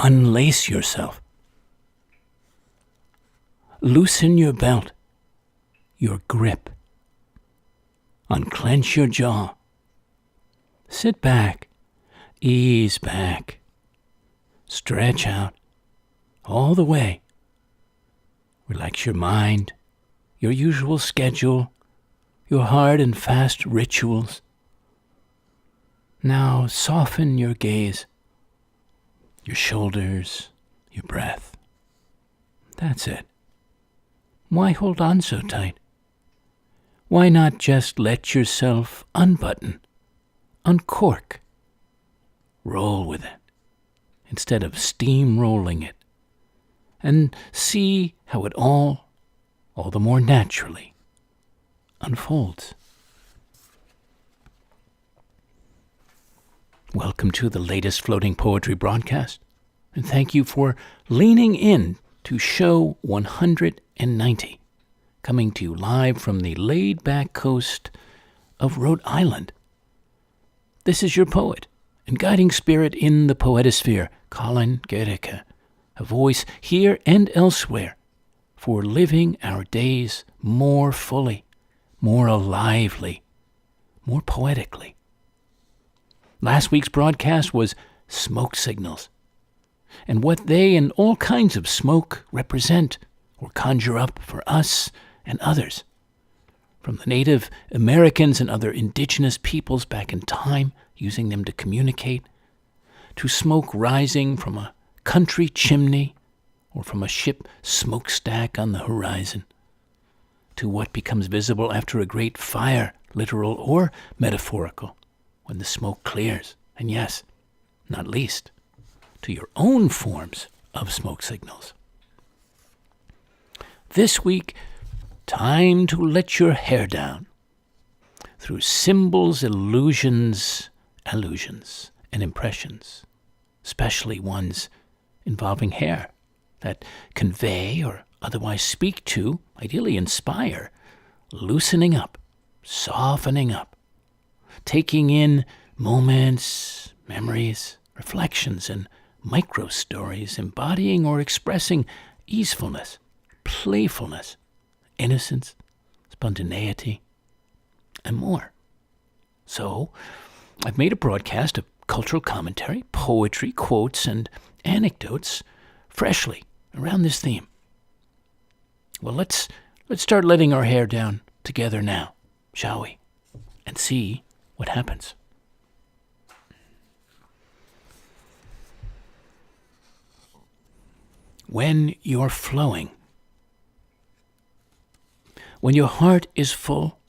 Unlace yourself. Loosen your belt, your grip. Unclench your jaw. Sit back, ease back. Stretch out all the way. Relax your mind, your usual schedule, your hard and fast rituals. Now soften your gaze, your shoulders, your breath. That's it. Why hold on so tight? Why not just let yourself unbutton, uncork, roll with it, instead of steamrolling it, and see how it all the more naturally, unfolds. Welcome to the latest floating poetry broadcast, and thank you for leaning in to show 190, coming to you live from the laid-back coast of Rhode Island. This is your poet and guiding spirit in the poetosphere, Colin Goedecke, a voice here and elsewhere for living our days more fully, more alively, more poetically. Last week's broadcast was smoke signals, and what they and all kinds of smoke represent or conjure up for us and others, from the Native Americans and other indigenous peoples back in time, using them to communicate, to smoke rising from a country chimney or from a ship smokestack on the horizon, to what becomes visible after a great fire, literal or metaphorical, when the smoke clears, and yes, not least, to your own forms of smoke signals. This week, time to let your hair down through symbols, illusions, allusions, and impressions, especially ones involving hair that convey or otherwise speak to, ideally inspire, loosening up, softening up, taking in moments, memories, reflections, and micro-stories embodying or expressing easefulness, playfulness, innocence, spontaneity, and more. So, I've made a broadcast of cultural commentary, poetry, quotes, and anecdotes freshly around this theme. Well, let's start letting our hair down together now, shall we? And see what happens. When you're flowing, when your heart is full,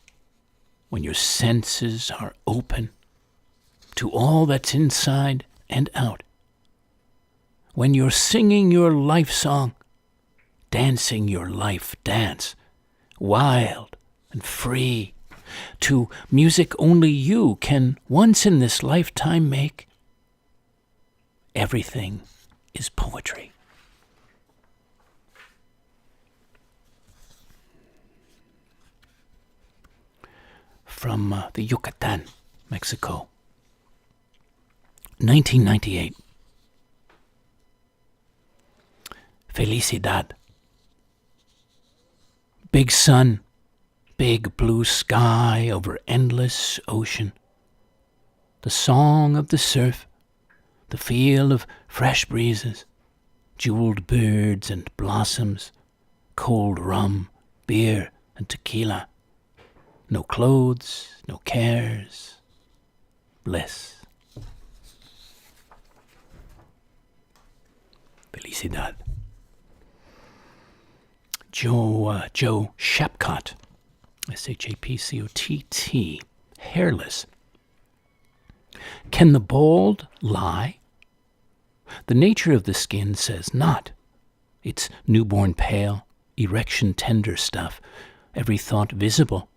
when your senses are open to all that's inside and out, when you're singing your life song, dancing your life dance, wild and free, to music only you can once in this lifetime make, everything is poetry. From the Yucatan, Mexico, 1998. Felicidad. Big sun, big blue sky over endless ocean. The song of the surf, the feel of fresh breezes, jeweled birds and blossoms, cold rum, beer, and tequila. No clothes, no cares, bliss. Felicidad. Joe Shapcott, Shapcott, hairless. Can the bald lie? The nature of the skin says not. It's newborn pale, erection tender stuff, every thought visible,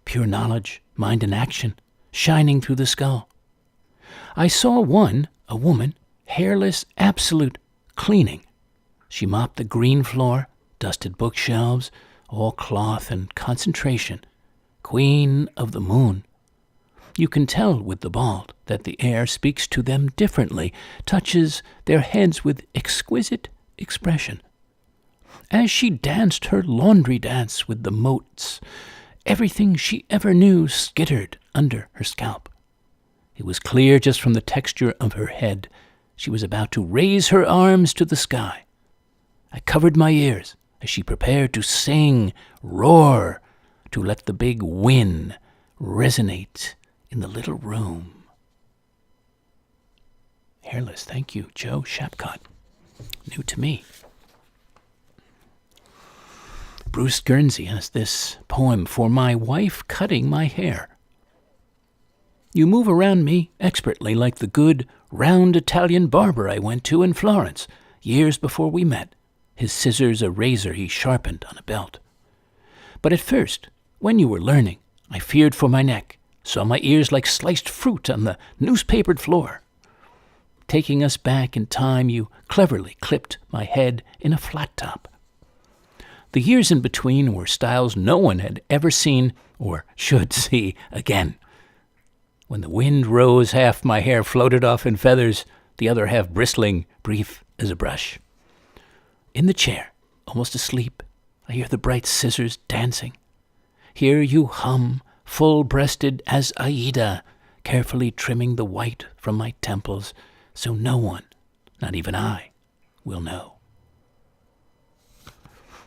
pure knowledge, mind in action, shining through the skull. I saw a woman, hairless, absolute, cleaning. She mopped the green floor, dusted bookshelves, all cloth and concentration, queen of the moon. You can tell with the bald that the air speaks to them differently, touches their heads with exquisite expression. As she danced her laundry dance with the motes, everything she ever knew skittered under her scalp. It was clear just from the texture of her head she was about to raise her arms to the sky. I covered my ears as she prepared to sing, roar, to let the big win resonate in the little room. Hairless, thank you, Joe Shapcott. New to me. Bruce Guernsey has this poem for my wife cutting my hair. You move around me expertly like the good, round Italian barber I went to in Florence years before we met, his scissors a razor he sharpened on a belt. But at first, when you were learning, I feared for my neck, saw my ears like sliced fruit on the newspapered floor. Taking us back in time, you cleverly clipped my head in a flat top. The years in between were styles no one had ever seen or should see again. When the wind rose, half my hair floated off in feathers, the other half bristling, brief as a brush. In the chair, almost asleep, I hear the bright scissors dancing. Hear you hum, full-breasted as Aida, carefully trimming the white from my temples, so no one, not even I, will know.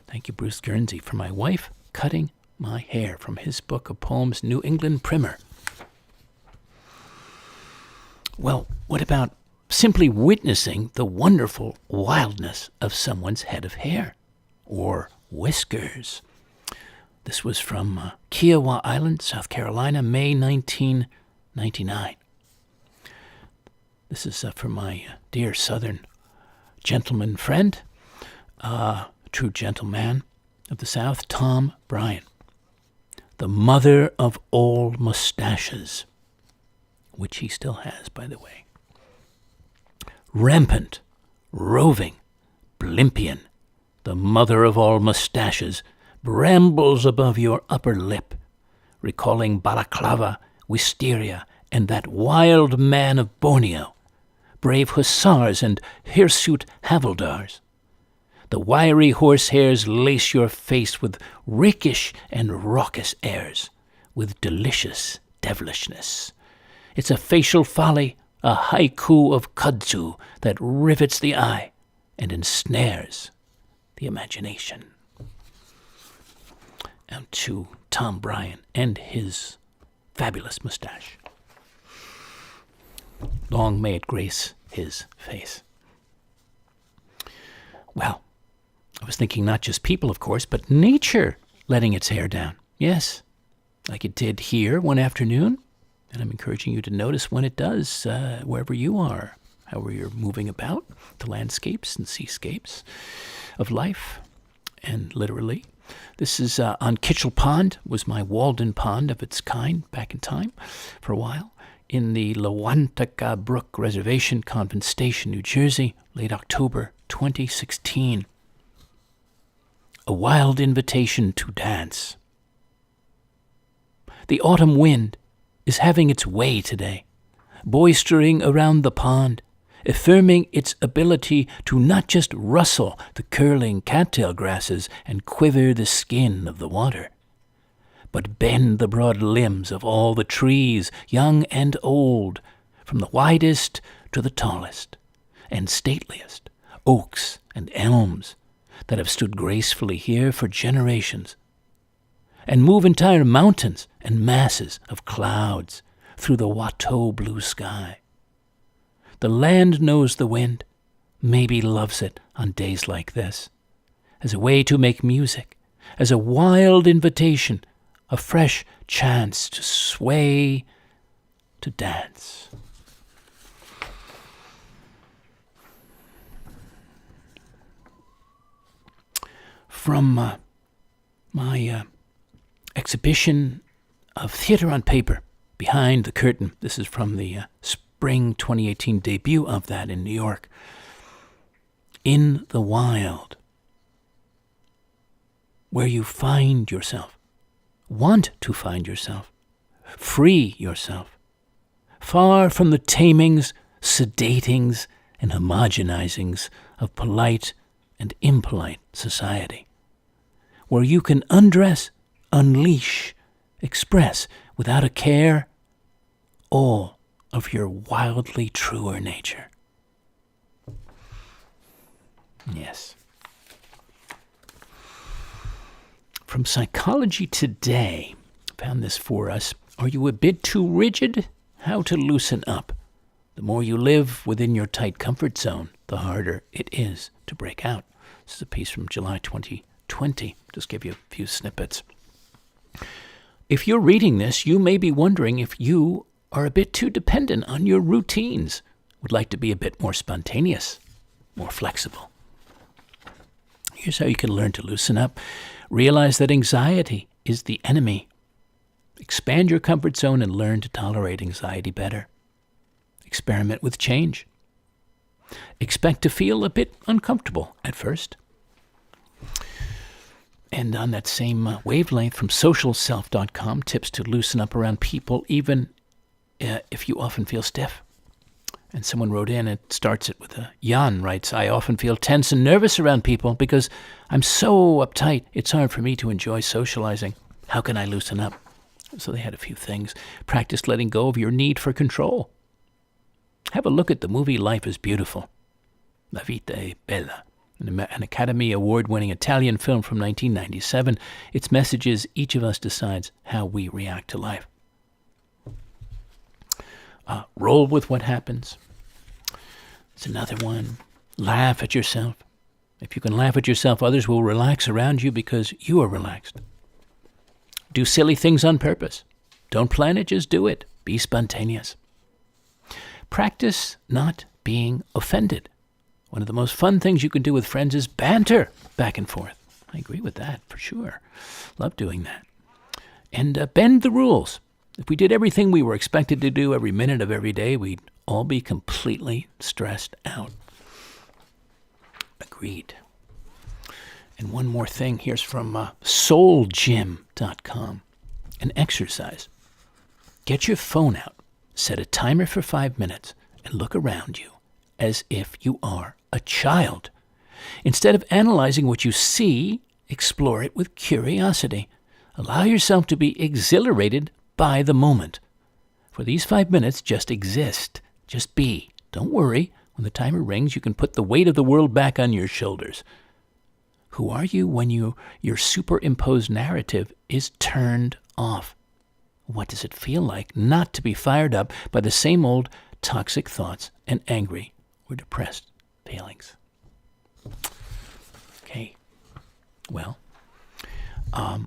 Thank you, Bruce Guernsey, for my wife cutting my hair, from his book of poems, New England Primer. Well, what about simply witnessing the wonderful wildness of someone's head of hair or whiskers? This was from Kiowa Island, South Carolina, May 1999. This is from my dear Southern gentleman friend, true gentleman of the South, Tom Bryan, the mother of all mustaches, which he still has, by the way. Rampant, roving, Blympian, the mother of all mustaches, brambles above your upper lip, recalling balaclava, wisteria, and that wild man of Borneo, brave hussars and hirsute havildars. The wiry horsehairs lace your face with rakish and raucous airs, with delicious devilishness. It's a facial folly, a haiku of kudzu that rivets the eye and ensnares the imagination. And to Tom Bryan and his fabulous mustache. Long may it grace his face. Well, I was thinking not just people, of course, but nature letting its hair down. Yes, like it did here one afternoon. And I'm encouraging you to notice when it does, wherever you are, however you're moving about, the landscapes and seascapes of life, and literally. This is on Kitchell Pond, was my Walden Pond of its kind back in time for a while, in the Lawantaka Brook Reservation, Convent Station, New Jersey, late October 2016. A wild invitation to dance. The autumn wind is having its way today, boistering around the pond, affirming its ability to not just rustle the curling cattail grasses and quiver the skin of the water, but bend the broad limbs of all the trees, young and old, from the widest to the tallest and stateliest, oaks and elms that have stood gracefully here for generations, and move entire mountains and masses of clouds through the Watteau blue sky. The land knows the wind, maybe loves it on days like this, as a way to make music, as a wild invitation, a fresh chance to sway, to dance. From my exhibition of theater on paper, Behind the Curtain. This is from the spring 2018 debut of that in New York. In the wild, where you find yourself, want to find yourself, free yourself, far from the tamings, sedatings, and homogenizings of polite and impolite society, where you can undress, unleash, express, without a care, all of your wildly truer nature. Yes. From Psychology Today, found this for us. Are you a bit too rigid? How to loosen up. The more you live within your tight comfort zone, the harder it is to break out. This is a piece from July 2020. Just give you a few snippets. If you're reading this, you may be wondering if you are a bit too dependent on your routines, would like to be a bit more spontaneous, more flexible. Here's how you can learn to loosen up. Realize that anxiety is the enemy. Expand your comfort zone and learn to tolerate anxiety better. Experiment with change. Expect to feel a bit uncomfortable at first. And on that same wavelength from socialself.com, tips to loosen up around people even if you often feel stiff. And someone wrote in, it starts it with Jan writes, I often feel tense and nervous around people because I'm so uptight. It's hard for me to enjoy socializing. How can I loosen up? So they had a few things. Practice letting go of your need for control. Have a look at the movie Life is Beautiful. La vita è bella. An Academy Award-winning Italian film from 1997. Its message is each of us decides how we react to life. Roll with what happens. It's another one. Laugh at yourself. If you can laugh at yourself, others will relax around you because you are relaxed. Do silly things on purpose. Don't plan it, just do it. Be spontaneous. Practice not being offended. One of the most fun things you can do with friends is banter back and forth. I agree with that, for sure. Love doing that. And bend the rules. If we did everything we were expected to do every minute of every day, we'd all be completely stressed out. Agreed. And one more thing. Here's from soulgym.com. An exercise. Get your phone out. Set a timer for 5 minutes and look around you as if you are a child. Instead of analyzing what you see, explore it with curiosity. Allow yourself to be exhilarated by the moment. For these 5 minutes, just exist. Just be. Don't worry. When the timer rings, you can put the weight of the world back on your shoulders. Who are you when your superimposed narrative is turned off? What does it feel like not to be fired up by the same old toxic thoughts and angry or depressed feelings? Okay. Well, we're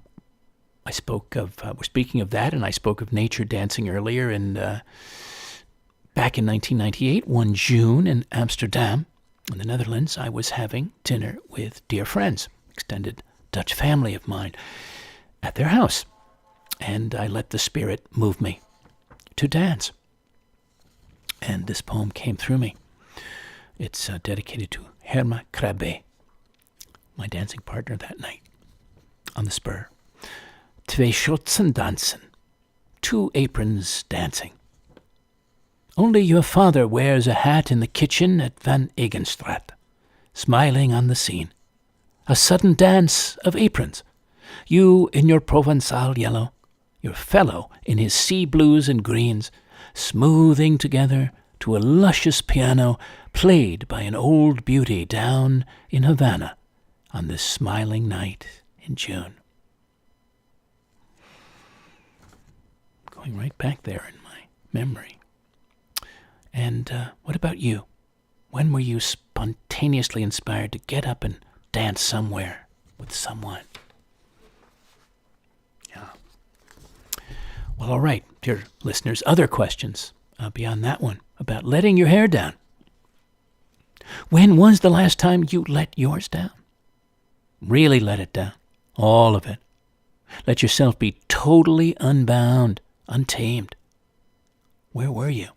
speaking of that, and I spoke of nature dancing earlier, and back in 1998, one June in Amsterdam, in the Netherlands, I was having dinner with dear friends, extended Dutch family of mine, at their house. And I let the spirit move me to dance. And this poem came through me. It's dedicated to Herma Krabbe, my dancing partner that night, on the spur. Twee schotsen dansen, 2 aprons dancing. Only your father wears a hat in the kitchen at Van Egenstraat, smiling on the scene. A sudden dance of aprons. You in your Provençal yellow, your fellow in his sea blues and greens, smoothing together to a luscious piano played by an old beauty down in Havana on this smiling night in June. Going right back there in my memory. And what about you? When were you spontaneously inspired to get up and dance somewhere with someone? Yeah. Well, all right, dear listeners, other questions beyond that one about letting your hair down. When was the last time you let yours down? Really let it down. All of it. Let yourself be totally unbound, untamed. Where were you?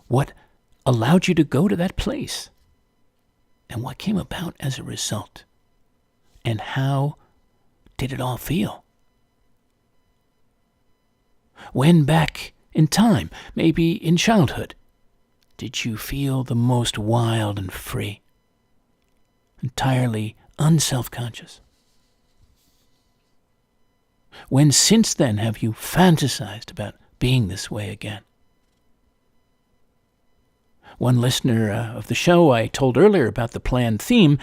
What allowed you to go to that place? And what came about as a result? And how did it all feel? When back in time, maybe in childhood, did you feel the most wild and free, entirely unself-conscious? When since then have you fantasized about being this way again? One listener of the show I told earlier about the planned theme,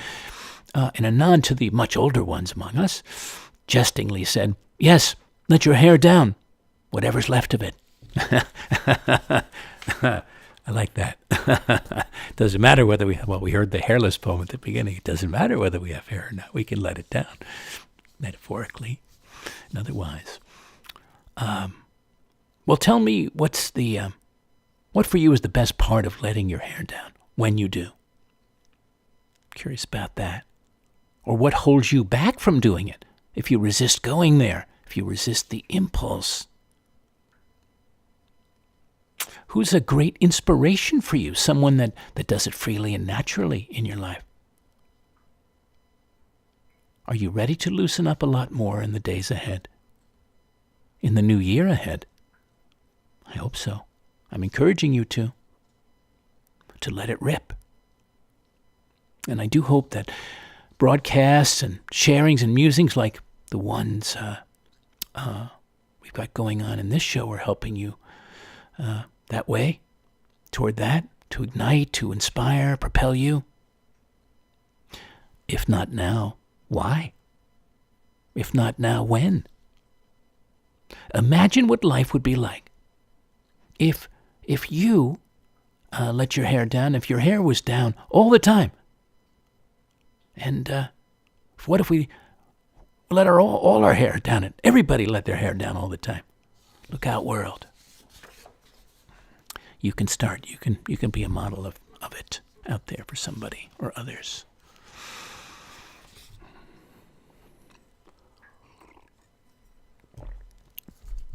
in a nod to the much older ones among us, jestingly said, "Yes, let your hair down, whatever's left of it." I like that. Doesn't matter whether we heard the hairless poem at the beginning. It doesn't matter whether we have hair or not. We can let it down, metaphorically and otherwise. Well, tell me, what for you is the best part of letting your hair down when you do? Curious about that. Or what holds you back from doing it? If you resist going there, if you resist the impulse. Who's a great inspiration for you? Someone that does it freely and naturally in your life? Are you ready to loosen up a lot more in the days ahead? In the new year ahead? I hope so. I'm encouraging you to let it rip. And I do hope that broadcasts and sharings and musings like the ones we've got going on in this show are helping you that way, toward that, to ignite, to inspire, propel you. If not now, why? If not now, when? Imagine what life would be like if you let your hair down, if your hair was down all the time. And what if we let all our hair down, and everybody let their hair down all the time? Look out, world. You can start. You can be a model of it out there for somebody or others.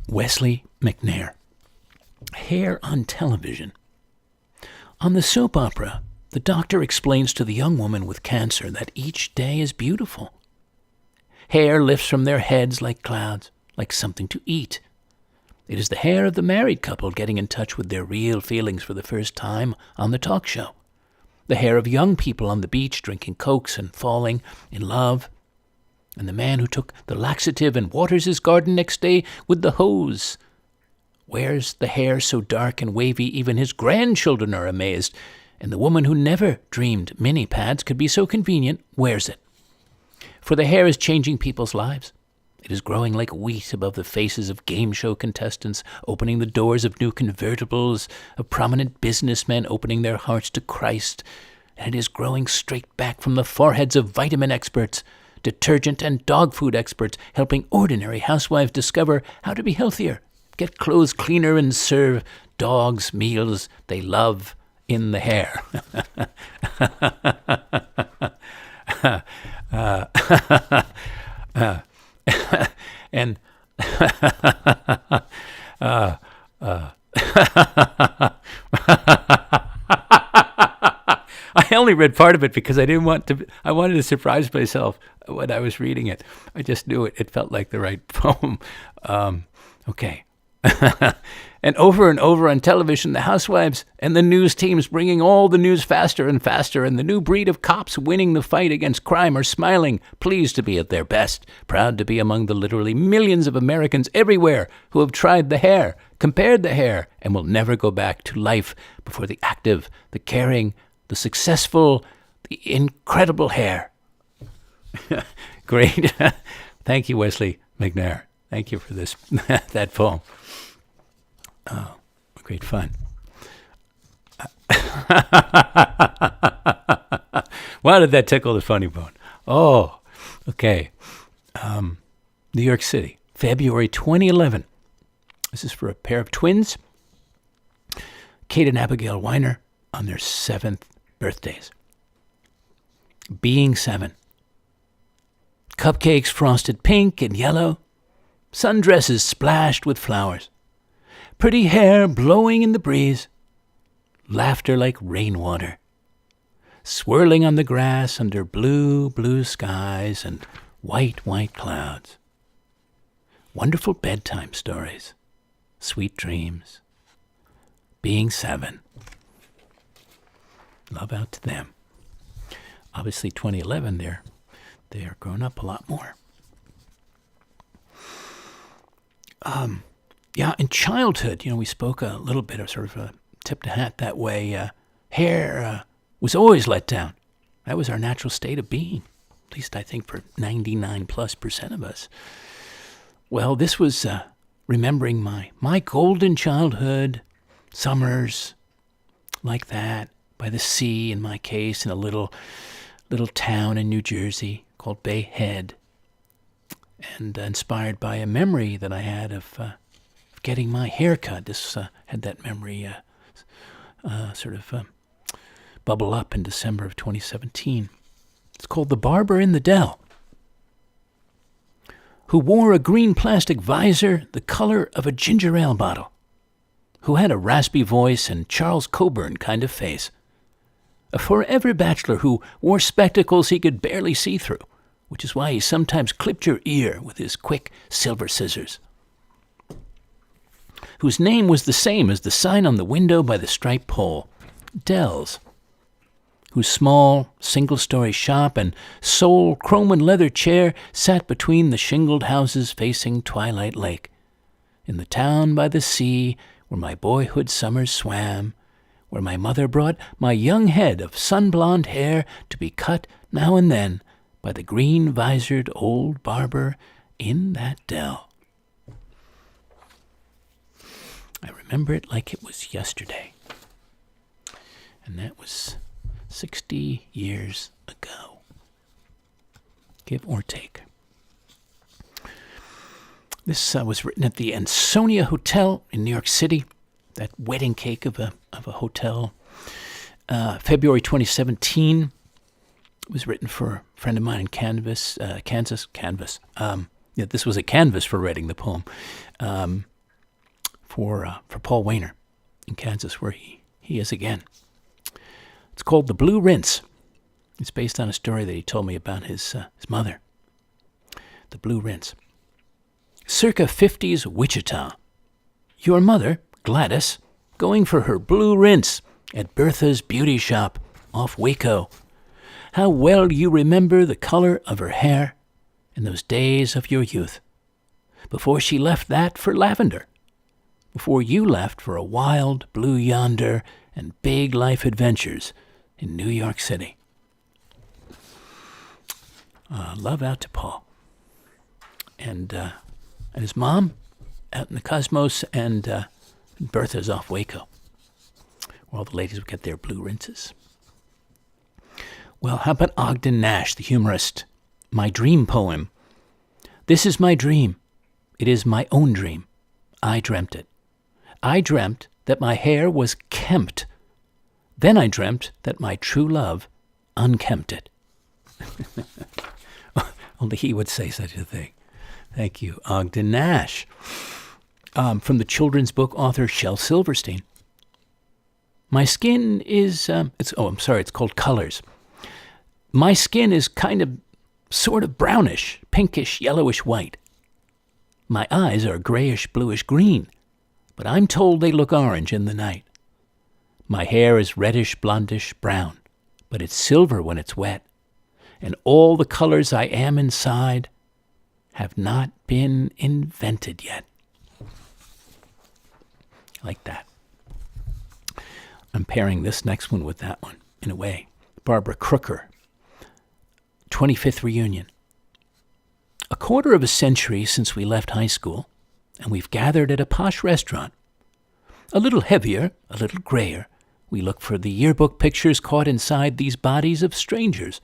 Wesley McNair. Hair on television. On the soap opera, the doctor explains to the young woman with cancer that each day is beautiful. Hair lifts from their heads like clouds, like something to eat. It is the hair of the married couple getting in touch with their real feelings for the first time on the talk show. The hair of young people on the beach drinking Cokes and falling in love. And the man who took the laxative and waters his garden next day with the hose wears the hair so dark and wavy even his grandchildren are amazed. And the woman who never dreamed mini pads could be so convenient wears it. For the hair is changing people's lives. It is growing like wheat above the faces of game show contestants, opening the doors of new convertibles, of prominent businessmen opening their hearts to Christ. And it is growing straight back from the foreheads of vitamin experts, detergent and dog food experts, helping ordinary housewives discover how to be healthier, get clothes cleaner, and serve dogs meals they love in the hair. And I only read part of it because I wanted to surprise myself when I was reading it. I just knew it felt like the right poem. Okay. And over on television, the housewives and the news teams bringing all the news faster and faster, and the new breed of cops winning the fight against crime are smiling, pleased to be at their best, proud to be among the literally millions of Americans everywhere who have tried the hair, compared the hair, and will never go back to life before the active, the caring, the successful, the incredible hair. Great. Thank you, Wesley McNair. Thank you for that poem. Oh, great fun. Why did that tickle the funny bone? Oh, okay. New York City, February 2011. This is for a pair of twins, Kate and Abigail Weiner, on their 7th birthdays. Being 7. Cupcakes frosted pink and yellow. Sundresses splashed with flowers. Pretty hair blowing in the breeze. Laughter like rainwater. Swirling on the grass under blue, blue skies and white, white clouds. Wonderful bedtime stories. Sweet dreams. being 7. Love out to them. Obviously, 2011, they're grown up a lot more. In childhood, we spoke a little bit of sort of a tip to hat that way. Hair was always let down. That was our natural state of being, at least I think for 99+% of us. Well, this was remembering my golden childhood, summers like that, by the sea in my case, in a little town in New Jersey called Bay Head, and inspired by a memory that I had of getting my hair cut. This had that memory bubble up in December of 2017. It's called The Barber in the Dell, who wore a green plastic visor the color of a ginger ale bottle, who had a raspy voice and Charles Coburn kind of face, a forever bachelor who wore spectacles he could barely see through, which is why he sometimes clipped your ear with his quick silver scissors, whose name was the same as the sign on the window by the striped pole, Dell's, whose small, single-story shop and sole chrome and leather chair sat between the shingled houses facing Twilight Lake, in the town by the sea where my boyhood summers swam, where my mother brought my young head of sun-blonde hair to be cut now and then by the green-visored old barber in that dell. I remember it like it was yesterday, and that was 60 years ago, give or take. This was written at the Ansonia Hotel in New York City, that wedding cake of a hotel. February 2017. It was written for a friend of mine in Kansas. This was a canvas for writing the poem for Paul Wayner in Kansas, where he is again. It's called The Blue Rinse. It's based on a story that he told me about his mother. The Blue Rinse. Circa 50s Wichita. Your mother, Gladys, going for her blue rinse at Bertha's beauty shop off Waco. How well you remember the color of her hair in those days of your youth. Before she left that for lavender. Before you left for a wild blue yonder and big life adventures in New York City. Love out to Paul. And his mom out in the cosmos, and Bertha's off Waco, where all the ladies would get their blue rinses. Well, how about Ogden Nash, the humorist? My dream poem. This is my dream. It is my own dream. I dreamt it. I dreamt that my hair was kempt. Then I dreamt that my true love unkempt it. Only he would say such a thing. Thank you, Ogden Nash. From the children's book author Shel Silverstein. My skin is, it's called Colors. My skin is sort of brownish, pinkish, yellowish white. My eyes are grayish, bluish green, but I'm told they look orange in the night. My hair is reddish, blondish, brown, but it's silver when it's wet, and all the colors I am inside have not been invented yet. Like that. I'm pairing this next one with that one, in a way. Barbara Crooker, 25th reunion. A quarter of a century since we left high school, and we've gathered at a posh restaurant. A little heavier, a little grayer, we look for the yearbook pictures caught inside these bodies of strangers.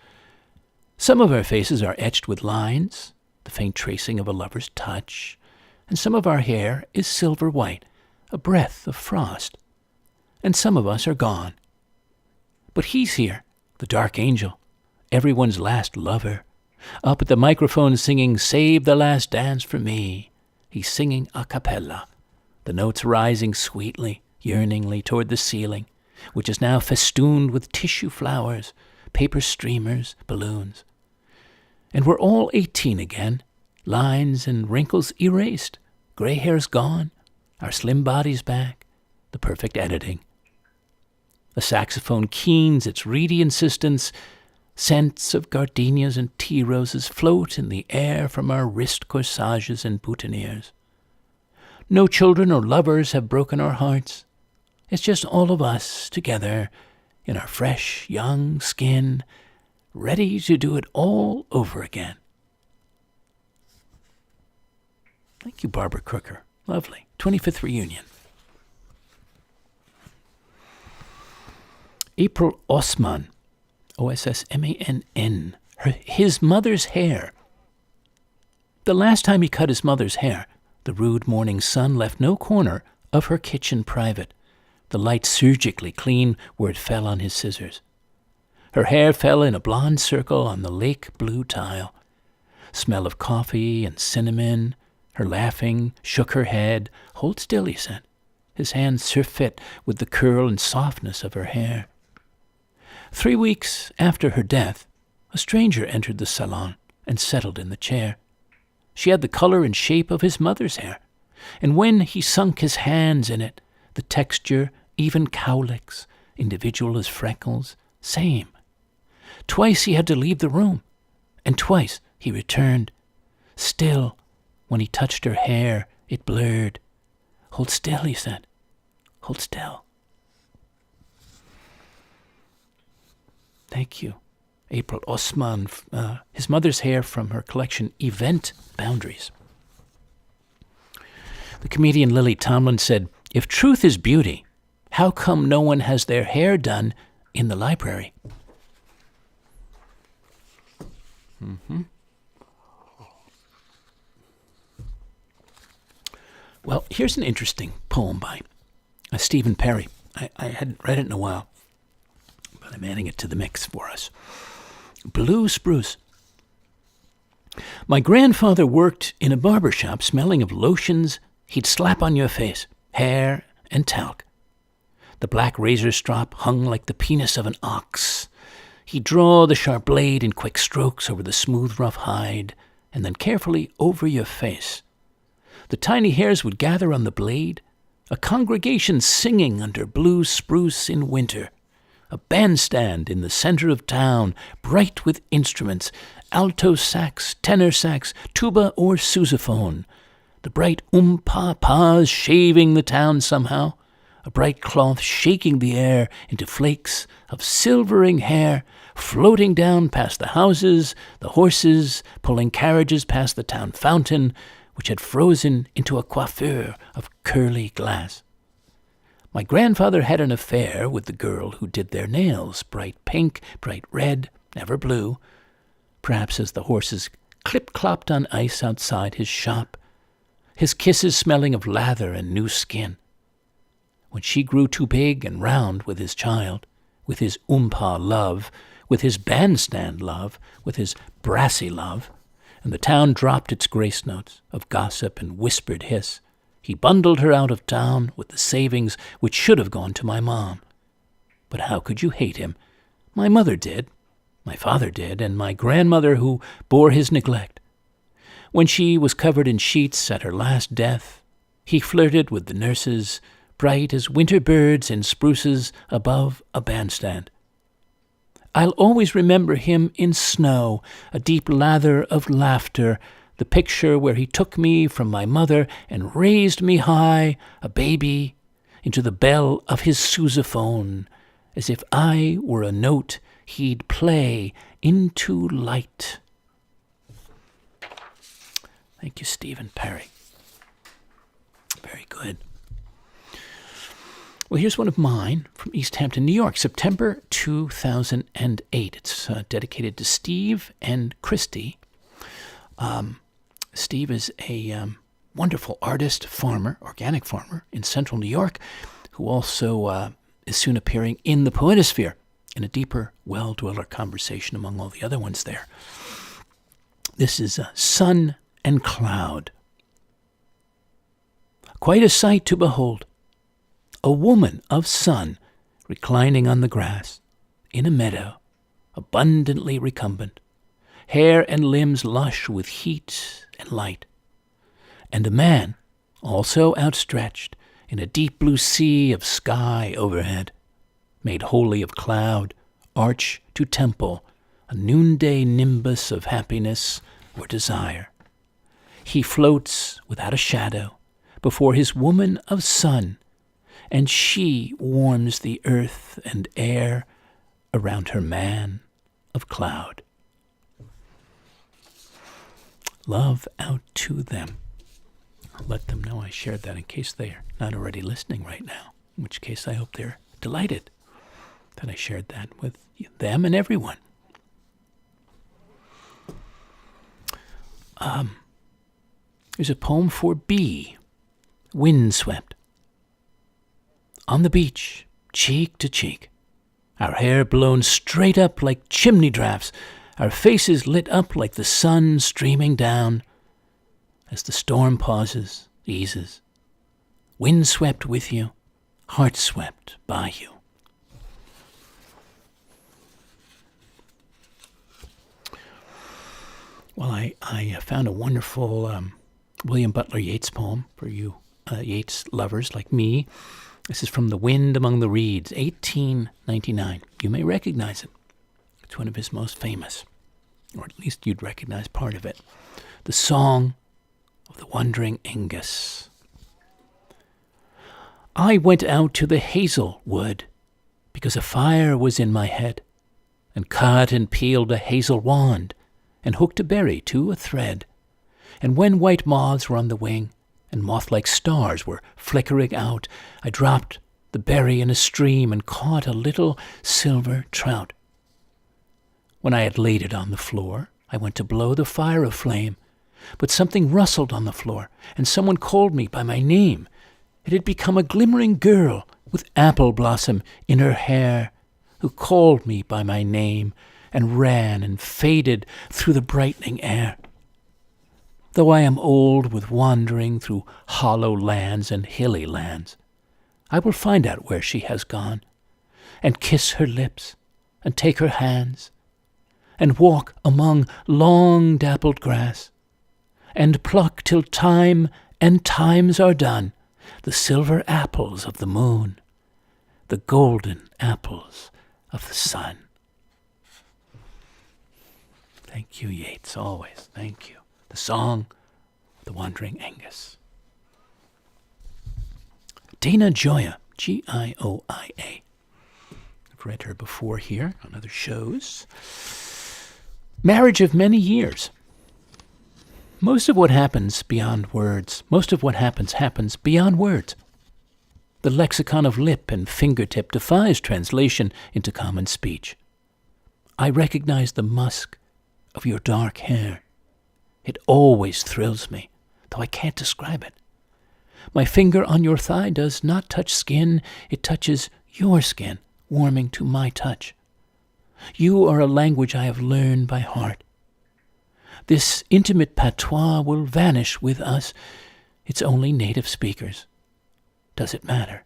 Some of our faces are etched with lines, the faint tracing of a lover's touch, and some of our hair is silver white, a breath of frost. And some of us are gone. But he's here, the dark angel, everyone's last lover, up at the microphone singing Save the Last Dance for Me. He's singing a cappella, the notes rising sweetly, yearningly toward the ceiling, which is now festooned with tissue flowers, paper streamers, balloons. And we're all 18 again, lines and wrinkles erased, gray hair's gone, our slim bodies back, the perfect editing. The saxophone keens its reedy insistence. Scents of gardenias and tea roses float in the air from our wrist corsages and boutonnieres. No children or lovers have broken our hearts. It's just all of us together in our fresh, young skin, ready to do it all over again. Thank you, Barbara Crooker. Lovely. 25th reunion. April Osman, Ossmann, his mother's hair. The last time he cut his mother's hair, the rude morning sun left no corner of her kitchen private, the light surgically clean where it fell on his scissors. Her hair fell in a blonde circle on the lake blue tile. Smell of coffee and cinnamon. Her laughing shook her head. Hold still, he said, his hand surfeit with the curl and softness of her hair. 3 weeks after her death, a stranger entered the salon and settled in the chair. She had the color and shape of his mother's hair, and when he sunk his hands in it, the texture, even cowlicks, individual as freckles, same. Twice he had to leave the room, and twice he returned. Still, when he touched her hair, it blurred. Hold still, he said. Hold still. Thank you, April Osman. His mother's hair from her collection, Event Boundaries. The comedian Lily Tomlin said, "If truth is beauty, how come no one has their hair done in the library?" Well, here's an interesting poem by Stephen Perry. I hadn't read it in a while, but I'm adding it to the mix for us. Blue Spruce. My grandfather worked in a barber shop smelling of lotions he'd slap on your face, hair, and talc. The black razor strop hung like the penis of an ox. He'd draw the sharp blade in quick strokes over the smooth, rough hide, and then carefully over your face. The tiny hairs would gather on the blade, a congregation singing under blue spruce in winter. A bandstand in the center of town, bright with instruments, alto sax, tenor sax, tuba or sousaphone. The bright pa-pas shaving the town somehow, a bright cloth shaking the air into flakes of silvering hair, floating down past the houses, the horses, pulling carriages past the town fountain, which had frozen into a coiffure of curly glass. My grandfather had an affair with the girl who did their nails, bright pink, bright red, never blue, perhaps as the horses clip-clopped on ice outside his shop, his kisses smelling of lather and new skin. When she grew too big and round with his child, with his love, with his bandstand love, with his brassy love, and the town dropped its grace notes of gossip and whispered hiss, he bundled her out of town with the savings which should have gone to my mom. But how could you hate him? My mother did, my father did, and my grandmother who bore his neglect. When she was covered in sheets at her last death, he flirted with the nurses, bright as winter birds in spruces above a bandstand. I'll always remember him in snow, a deep lather of laughter, the picture where he took me from my mother and raised me high, a baby, into the bell of his sousaphone, as if I were a note he'd play into light. Thank you, Stephen Perry. Very good. Well, here's one of mine from East Hampton, New York, September 2008. It's dedicated to Steve and Christy. Steve is a wonderful artist, farmer, organic farmer in central New York, who also is soon appearing in the Poetosphere in a deeper well-dweller conversation among all the other ones there. This is Sun and Cloud. Quite a sight to behold. A woman of sun reclining on the grass in a meadow, abundantly recumbent, hair and limbs lush with heat and light, and a man, also outstretched, in a deep blue sea of sky overhead, made wholly of cloud, arch to temple, a noonday nimbus of happiness or desire. He floats without a shadow before his woman of sun, and she warms the earth and air around her man of cloud. Love out to them. I'll let them know I shared that in case they are not already listening right now, in which case I hope they're delighted that I shared that with them and everyone. There's a poem for B, Windswept. On the beach, cheek to cheek, our hair blown straight up like chimney drafts, our faces lit up like the sun streaming down. As the storm pauses, eases, windswept with you, heart swept by you. Well, I found a wonderful William Butler Yeats poem for you Yeats lovers like me. This is from The Wind Among the Reeds, 1899. You may recognize it. It's one of his most famous, or at least you'd recognize part of it. The Song of the Wandering Angus. I went out to the hazel wood because a fire was in my head, and cut and peeled a hazel wand, and hooked a berry to a thread. And when white moths were on the wing, and moth-like stars were flickering out, I dropped the berry in a stream and caught a little silver trout. When I had laid it on the floor, I went to blow the fire aflame, but something rustled on the floor, and someone called me by my name. It had become a glimmering girl with apple blossom in her hair, who called me by my name, and ran and faded through the brightening air. Though I am old with wandering through hollow lands and hilly lands, I will find out where she has gone, and kiss her lips, and take her hands, and walk among long dappled grass, and pluck till time and times are done the silver apples of the moon, the golden apples of the sun. Thank you, Yeats, always. Thank you. The Song of the Wandering Angus. Dana Gioia, Gioia. I've read her before here on other shows. Marriage of many years. Most of what happens beyond words, happens beyond words. The lexicon of lip and fingertip defies translation into common speech. I recognize the musk of your dark hair. It always thrills me, though I can't describe it. My finger on your thigh does not touch skin, it touches your skin, warming to my touch. You are a language I have learned by heart. This intimate patois will vanish with us, its only native speakers. Does it matter?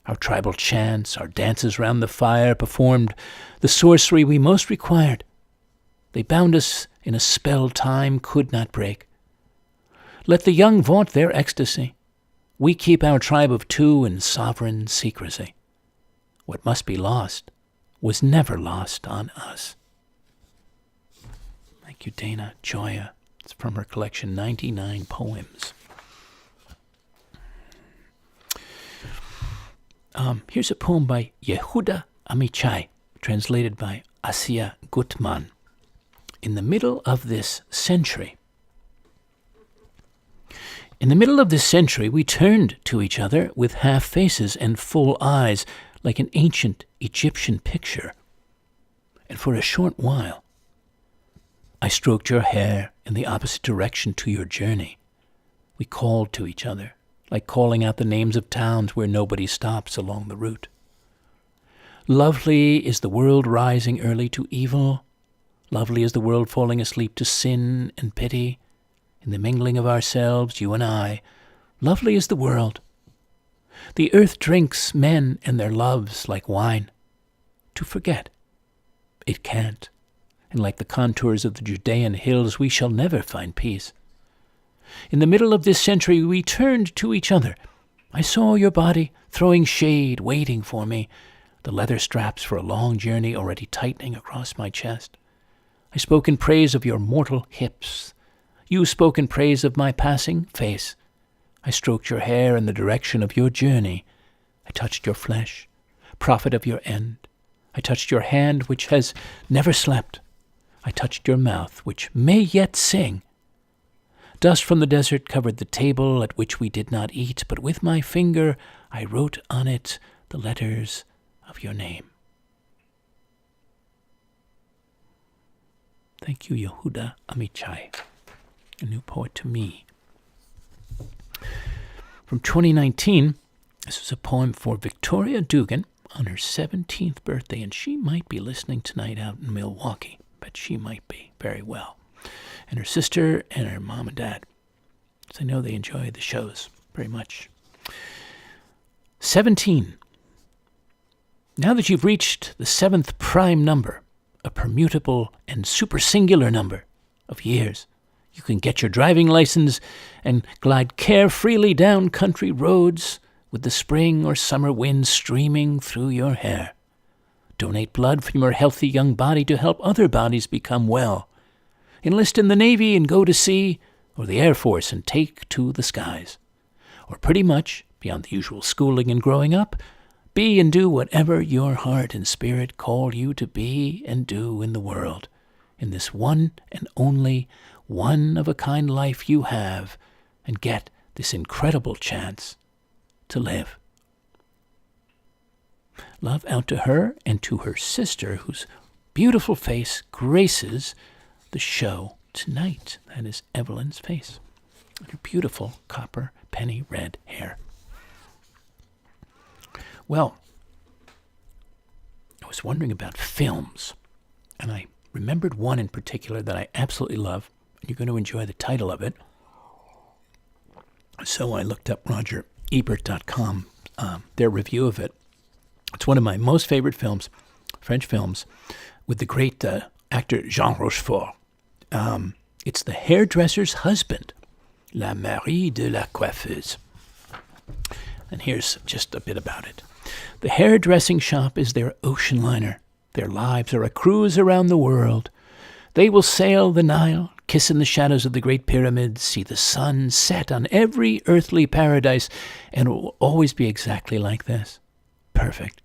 Our tribal chants, our dances round the fire performed the sorcery we most required. They bound us in a spell time could not break. Let the young vaunt their ecstasy. We keep our tribe of two in sovereign secrecy. What must be lost was never lost on us. Thank you, Dana Gioia. It's from her collection, 99 Poems. Here's a poem by Yehuda Amichai, translated by Asia Gutman. In the middle of this century. In the middle of this century, we turned to each other with half faces and full eyes, like an ancient Egyptian picture. And for a short while, I stroked your hair in the opposite direction to your journey. We called to each other, like calling out the names of towns where nobody stops along the route. Lovely is the world rising early to evil. Lovely is the world falling asleep to sin and pity. In the mingling of ourselves, you and I, lovely is the world. The earth drinks men and their loves like wine. To forget, it can't. And like the contours of the Judean hills, we shall never find peace. In the middle of this century, we turned to each other I saw your body throwing shade, waiting for me, the leather straps for a long journey already tightening across my chest. I spoke in praise of your mortal hips. You spoke in praise of my passing face. I stroked your hair in the direction of your journey. I touched your flesh, prophet of your end. I touched your hand, which has never slept. I touched your mouth, which may yet sing. Dust from the desert covered the table at which we did not eat, but with my finger I wrote on it the letters of your name. Thank you, Yehuda Amichai, a new poet to me. From 2019, this was a poem for Victoria Dugan on her 17th birthday, and she might be listening tonight out in Milwaukee, but she might be very well. And her sister and her mom and dad. So I know they enjoy the shows very much. 17. Now that you've reached the 7th prime number, a permutable and supersingular number of years, you can get your driving license and glide carefreely down country roads with the spring or summer wind streaming through your hair. Donate blood from your healthy young body to help other bodies become well. Enlist in the Navy and go to sea, or the Air Force and take to the skies. Or pretty much, beyond the usual schooling and growing up, be and do whatever your heart and spirit call you to be and do in the world, in this one and only one-of-a-kind life you have, and get this incredible chance to live. Love out to her and to her sister, whose beautiful face graces the show tonight. That is Evelyn's face. And her beautiful copper penny red hair. Well, I was wondering about films, and I remembered one in particular that I absolutely love, and you're going to enjoy the title of it. So I looked up RogerEbert.com, their review of it. It's one of my most favorite films, French films, with the great actor Jean Rochefort. It's The Hairdresser's Husband, La Marie de la Coiffeuse. And here's just a bit about it. The hairdressing shop is their ocean liner. Their lives are a cruise around the world. They will sail the Nile, kiss in the shadows of the Great Pyramids, see the sun set on every earthly paradise, and it will always be exactly like this. Perfect.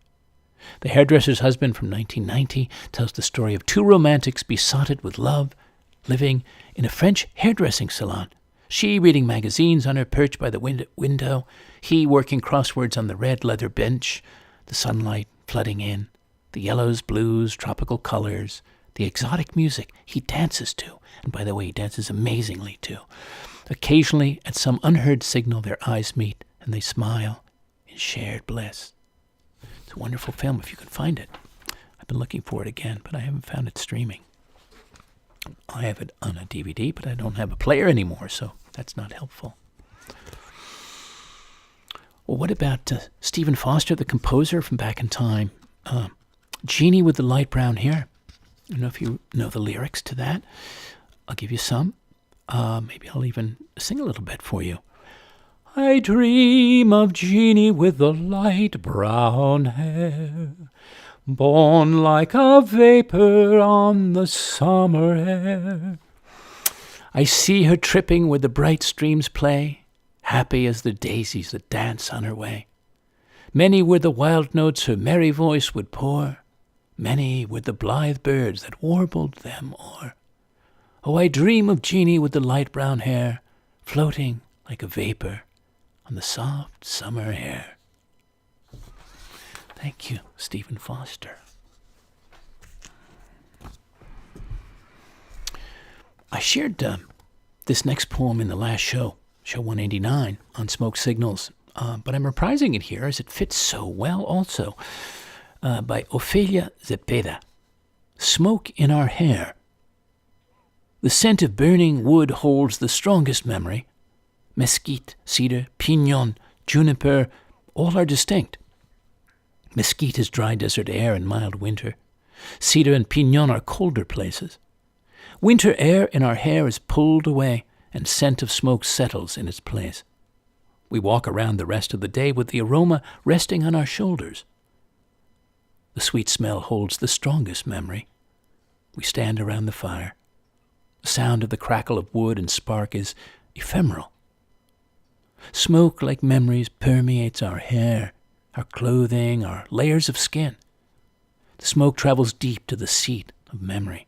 The Hairdresser's Husband from 1990 tells the story of two romantics besotted with love, living in a French hairdressing salon. She reading magazines on her perch by the window, he working crosswords on the red leather bench, the sunlight flooding in, the yellows, blues, tropical colors, the exotic music he dances to. And by the way, he dances amazingly too. Occasionally, at some unheard signal, their eyes meet and they smile in shared bliss. It's a wonderful film if you can find it. I've been looking for it again, but I haven't found it streaming. I have it on a DVD, but I don't have a player anymore, so that's not helpful. Well, what about Stephen Foster, the composer from Back in Time? Jeannie with the light brown hair. I don't know if you know the lyrics to that. I'll give you some. Maybe I'll even sing a little bit for you. I dream of Jeannie with the light brown hair, born like a vapor on the summer air. I see her tripping where the bright streams play, happy as the daisies that dance on her way. Many were the wild notes her merry voice would pour, many were the blithe birds that warbled them o'er. Oh, I dream of Jeannie with the light brown hair, floating like a vapor on the soft summer air. Thank you, Stephen Foster. I shared this next poem in the last show, show 189, on smoke signals, but I'm reprising it here as it fits so well also, by Ofelia Zepeda. Smoke in our hair. The scent of burning wood holds the strongest memory. Mesquite, cedar, pinon, juniper, all are distinct. Mesquite is dry desert air and mild winter. Cedar and pinon are colder places. Winter air in our hair is pulled away, and scent of smoke settles in its place. We walk around the rest of the day with the aroma resting on our shoulders. The sweet smell holds the strongest memory. We stand around the fire. The sound of the crackle of wood and spark is ephemeral. Smoke, like memories, permeates our hair, our clothing, our layers of skin. The smoke travels deep to the seat of memory.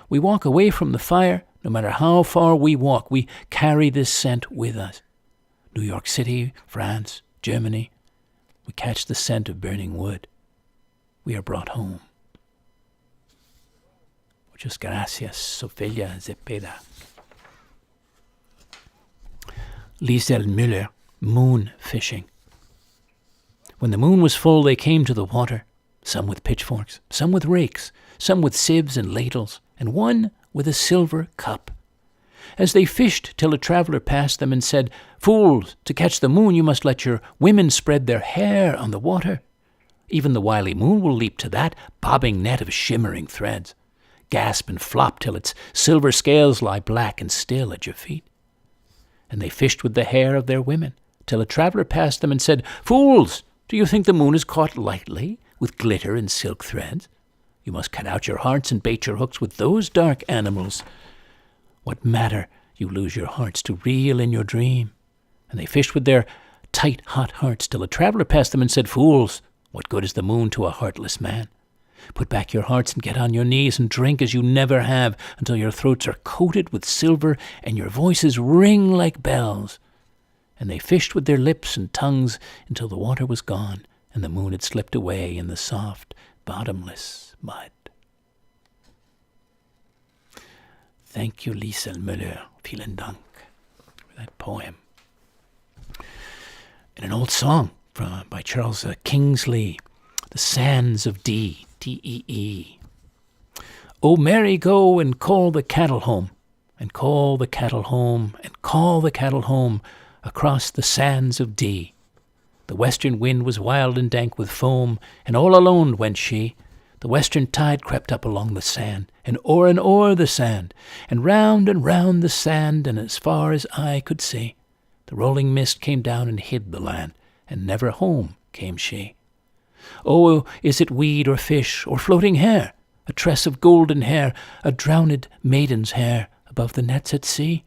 We walk away from the fire. No matter how far we walk, we carry this scent with us. New York City, France, Germany, we catch the scent of burning wood. We are brought home. Muchas gracias, Ophelia Zepeda. Liesel Müller, moon fishing. When the moon was full, they came to the water, some with pitchforks, some with rakes, some with sieves and ladles, and one with a silver cup. As they fished till a traveller passed them and said, "Fools, to catch the moon you must let your women spread their hair on the water." Even the wily moon will leap to that bobbing net of shimmering threads, gasp and flop till its silver scales lie black and still at your feet. And they fished with the hair of their women, till a traveller passed them and said, "Fools, do you think the moon is caught lightly with glitter and silk threads? You must cut out your hearts and bait your hooks with those dark animals. What matter you lose your hearts to reel in your dream?" And they fished with their tight, hot hearts till a traveller passed them and said, "Fools, what good is the moon to a heartless man? Put back your hearts and get on your knees and drink as you never have until your throats are coated with silver and your voices ring like bells." And they fished with their lips and tongues until the water was gone and the moon had slipped away in the soft, bottomless mud. Thank you, Liesel Müller. Vielen Dank for that poem. And an old song by Charles Kingsley, The Sands of Dee, D-E-E. "O Mary, go and call the cattle home, and call the cattle home, and call the cattle home across the sands of Dee. The western wind was wild and dank with foam, and all alone went she. The western tide crept up along the sand, and o'er the sand, and round the sand, and as far as eye could see. The rolling mist came down and hid the land, and never home came she. Oh, is it weed or fish or floating hair, a tress of golden hair, a drowned maiden's hair above the nets at sea?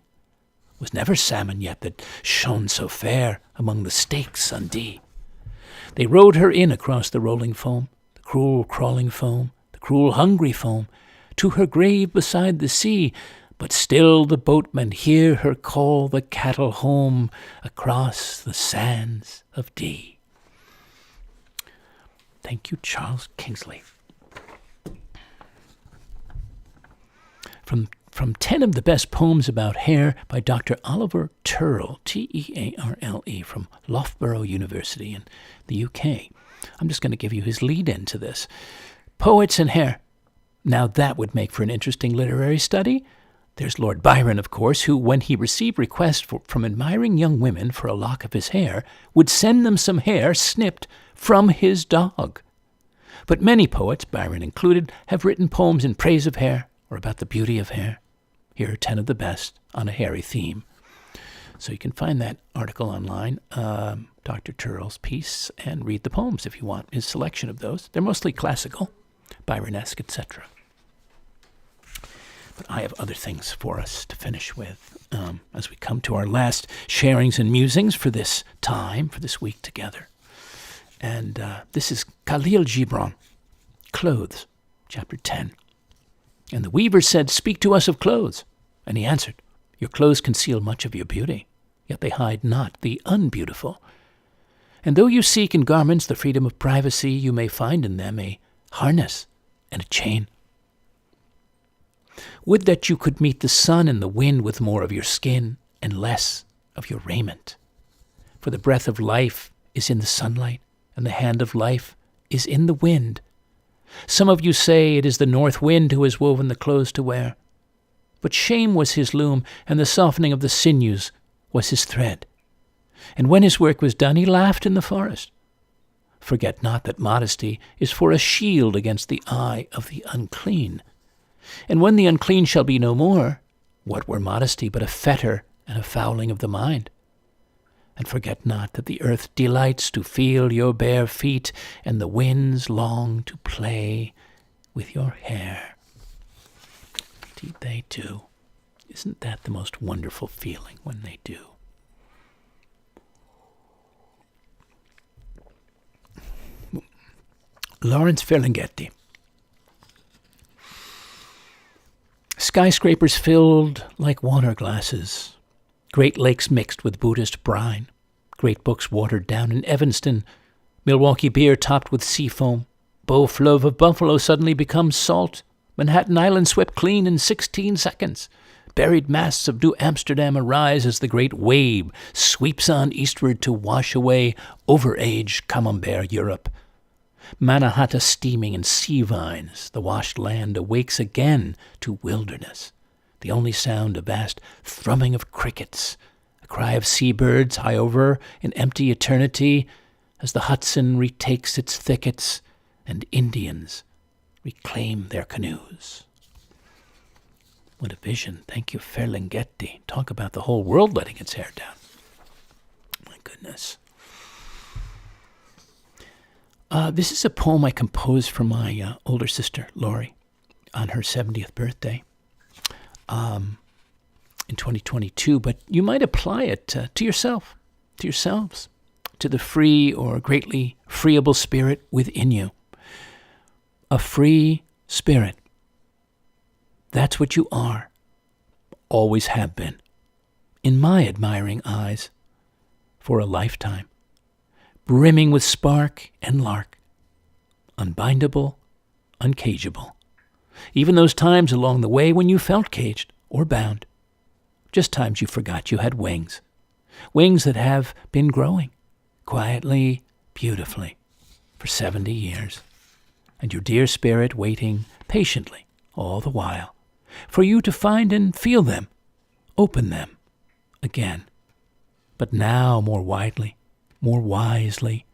Was never salmon yet that shone so fair among the stakes on Dee. They rowed her in across the rolling foam, the cruel crawling foam, the cruel hungry foam, to her grave beside the sea, but still the boatmen hear her call the cattle home across the sands of Dee." Thank you, Charles Kingsley. From 10 of the best poems about hair by Dr. Oliver Turle, T-E-A-R-L-E, from Loughborough University in the UK. I'm just going to give you his lead-in to this. Poets and hair. Now that would make for an interesting literary study. There's Lord Byron, of course, who, when he received requests from admiring young women for a lock of his hair, would send them some hair snipped from his dog. But many poets, Byron included, have written poems in praise of hair or about the beauty of hair. Here are 10 of the best on a hairy theme. So you can find that article online, Dr. Turle's piece, and read the poems if you want, his selection of those. They're mostly classical, Byronesque, etc. But I have other things for us to finish with as we come to our last sharings and musings for this time, for this week together. And this is Khalil Gibran, Clothes, chapter 10. "And the weaver said, 'Speak to us of clothes.' And he answered, 'Your clothes conceal much of your beauty, yet they hide not the unbeautiful. And though you seek in garments the freedom of privacy, you may find in them a harness and a chain. Would that you could meet the sun and the wind with more of your skin and less of your raiment. For the breath of life is in the sunlight, and the hand of life is in the wind. Some of you say it is the north wind who has woven the clothes to wear. But shame was his loom, and the softening of the sinews was his thread. And when his work was done, he laughed in the forest. Forget not that modesty is for a shield against the eye of the unclean. And when the unclean shall be no more, what were modesty but a fetter and a fouling of the mind? And forget not that the earth delights to feel your bare feet, and the winds long to play with your hair. Indeed they do. Isn't that the most wonderful feeling when they do? Lawrence Ferlinghetti. Skyscrapers filled like water glasses, Great Lakes mixed with Buddhist brine, great books watered down in Evanston, Milwaukee beer topped with sea foam, Beau Fleuve of Buffalo suddenly becomes salt, Manhattan Island swept clean in 16 seconds, buried masts of New Amsterdam arise as the great wave sweeps on eastward to wash away overaged Camembert Europe. Mannahatta steaming in sea vines, the washed land awakes again to wilderness. The only sound a vast thrumming of crickets, a cry of seabirds high over in empty eternity as the Hudson retakes its thickets and Indians reclaim their canoes. What a vision. Thank you, Ferlinghetti. Talk about the whole world letting its hair down. My goodness. This is a poem I composed for my older sister, Lori, on her 70th birthday in 2022. But you might apply it to yourself, to yourselves, to the free or greatly freeable spirit within you. A free spirit. That's what you are, always have been, in my admiring eyes, for a lifetime. Brimming with spark and lark, unbindable, uncageable. Even those times along the way when you felt caged or bound, just times you forgot you had wings, wings that have been growing quietly, beautifully, for 70 years, and your dear spirit waiting patiently all the while for you to find and feel them, open them again, but now more widely, more wisely,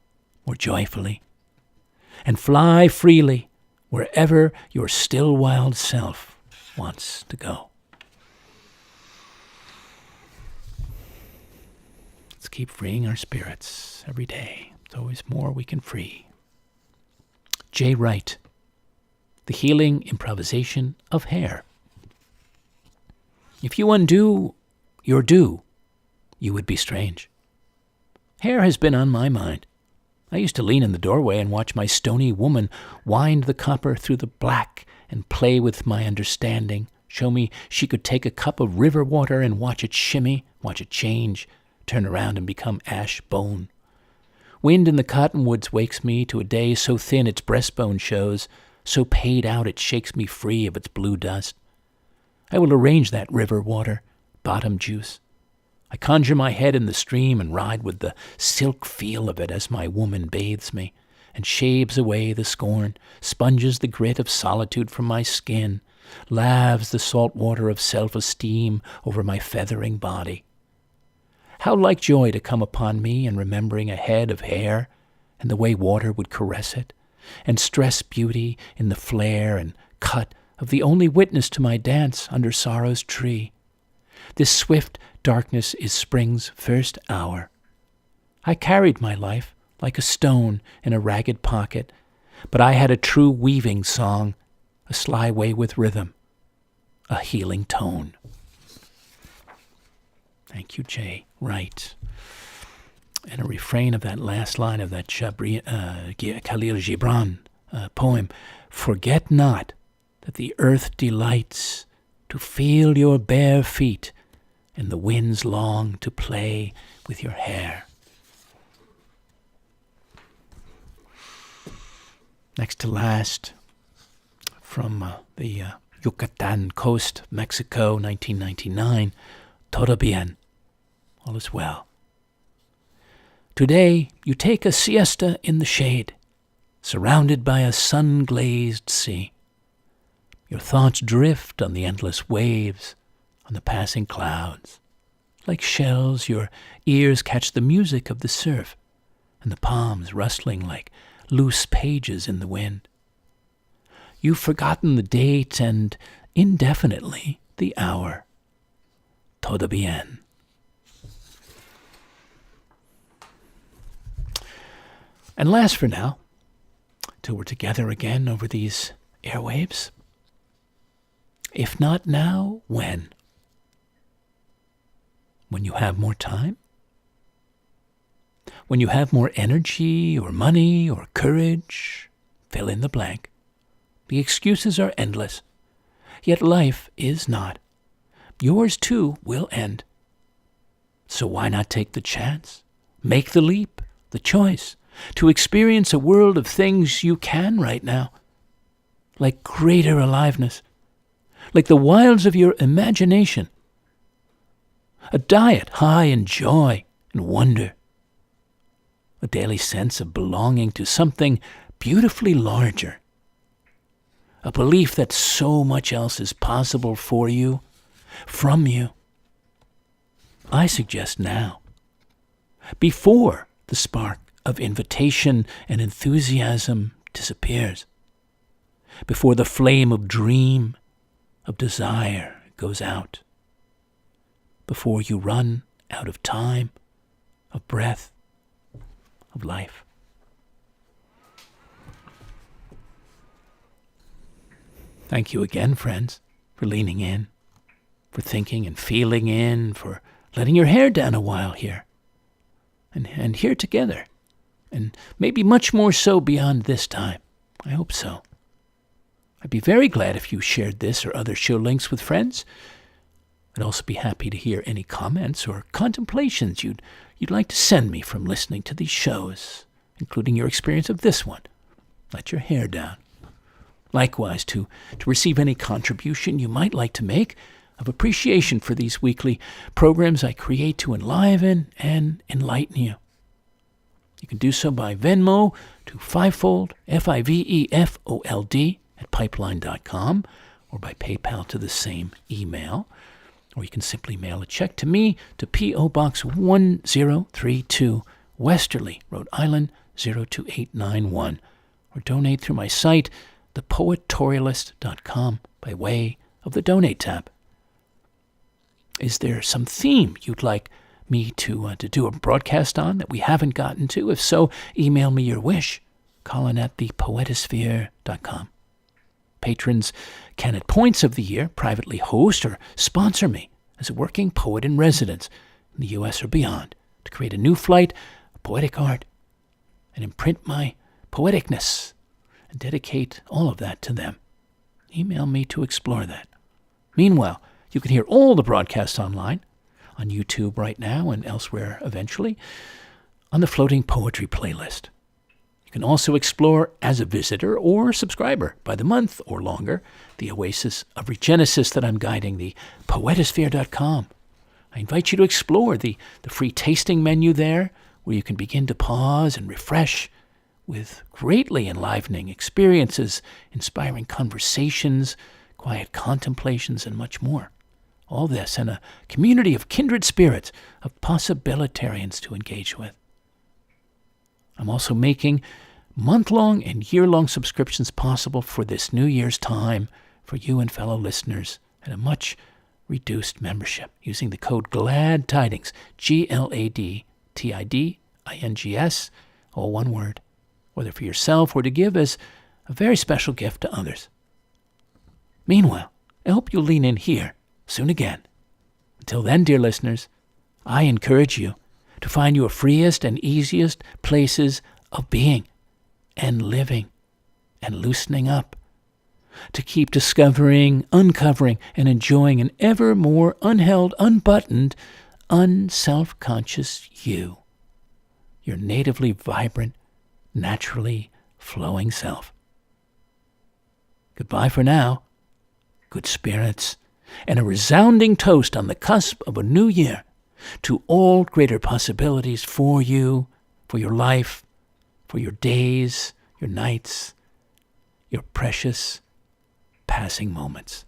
more joyfully, and fly freely wherever your still wild self wants to go. Let's keep freeing our spirits every day. There's always more we can free. Jay Wright, The Healing Improvisation of Hair. If you undo your do, you would be strange. Hair has been on my mind. I used to lean in the doorway and watch my stony woman wind the copper through the black and play with my understanding, show me she could take a cup of river water and watch it shimmy, watch it change, turn around and become ash bone. Wind in the cottonwoods wakes me to a day so thin its breastbone shows, so paid out it shakes me free of its blue dust. I will arrange that river water, bottom juice. I conjure my head in the stream and ride with the silk feel of it as my woman bathes me and shaves away the scorn, sponges the grit of solitude from my skin, laves the salt water of self-esteem over my feathering body. How like joy to come upon me in remembering a head of hair and the way water would caress it, and stress beauty in the flare and cut of the only witness to my dance under sorrow's tree. This swift darkness is spring's first hour. I carried my life like a stone in a ragged pocket, but I had a true weaving song, a sly way with rhythm, a healing tone. Thank you, Jay Wright. And a refrain of that last line of that Khalil Gibran poem, forget not that the earth delights to feel your bare feet, and the winds long to play with your hair. Next to last, from the Yucatan coast, Mexico, 1999, Todo bien, all is well. Today you take a siesta in the shade, surrounded by a sun-glazed sea. Your thoughts drift on the endless waves, on the passing clouds. Like shells, your ears catch the music of the surf, and the palms rustling like loose pages in the wind. You've forgotten the date and, indefinitely, the hour. Todo bien. and last for now, till we're together again over these airwaves. If not now, when? When you have more time? When you have more energy or money or courage? Fill in the blank. The excuses are endless. Yet life is not. Yours too will end. So why not take the chance? Make the leap, the choice, to experience a world of things you can right now. Like greater aliveness. Like the wilds of your imagination. A diet high in joy and wonder. A daily sense of belonging to something beautifully larger. A belief that so much else is possible for you, from you. I suggest now, before the spark of invitation and enthusiasm disappears, before the flame of dream, of desire goes out, before you run out of time, of breath, of life. Thank you again, friends, for leaning in, for thinking and feeling in, for letting your hair down a while here, and here together, and maybe much more so beyond this time. I hope so. I'd be very glad if you shared this or other show links with friends. I'd also be happy to hear any comments or contemplations you'd like to send me from listening to these shows, including your experience of this one. Let your hair down. Likewise, to receive any contribution you might like to make of appreciation for these weekly programs I create to enliven and enlighten you. You can do so by Venmo to Fivefold, Fivefold, at pipeline.com, or by PayPal to the same email. Or you can simply mail a check to me to P.O. Box 1032, Westerly, Rhode Island, 02891. Or donate through my site, thepoetorialist.com, by way of the Donate tab. Is there some theme you'd like me to do a broadcast on that we haven't gotten to? If so, email me your wish, colin@thepoetosphere.com. Patrons can, at points of the year, privately host or sponsor me as a working poet in residence in the U.S. or beyond to create a new flight of poetic art and imprint my poeticness and dedicate all of that to them. Email me to explore that. Meanwhile, you can hear all the broadcasts online, on YouTube right now and elsewhere eventually, on the Floating Poetry playlist. You can also explore as a visitor or subscriber by the month or longer the oasis of regenesis that I'm guiding, the poetosphere.com. I invite you to explore the free tasting menu there, where you can begin to pause and refresh with greatly enlivening experiences, inspiring conversations, quiet contemplations, and much more. All this and a community of kindred spirits, of possibilitarians to engage with. I'm also making month-long and year-long subscriptions possible for this New Year's time for you and fellow listeners at a much reduced membership using the code GLADTIDINGS, GLADTIDINGS, all one word, whether for yourself or to give as a very special gift to others. Meanwhile, I hope you'll lean in here soon again. Until then, dear listeners, I encourage you to find your freest and easiest places of being and living and loosening up, to keep discovering, uncovering, and enjoying an ever more unheld, unbuttoned, unself-conscious you, your natively vibrant, naturally flowing self. Goodbye for now, good spirits, and a resounding toast on the cusp of a new year to all greater possibilities for you, for your life, for your days, your nights, your precious passing moments.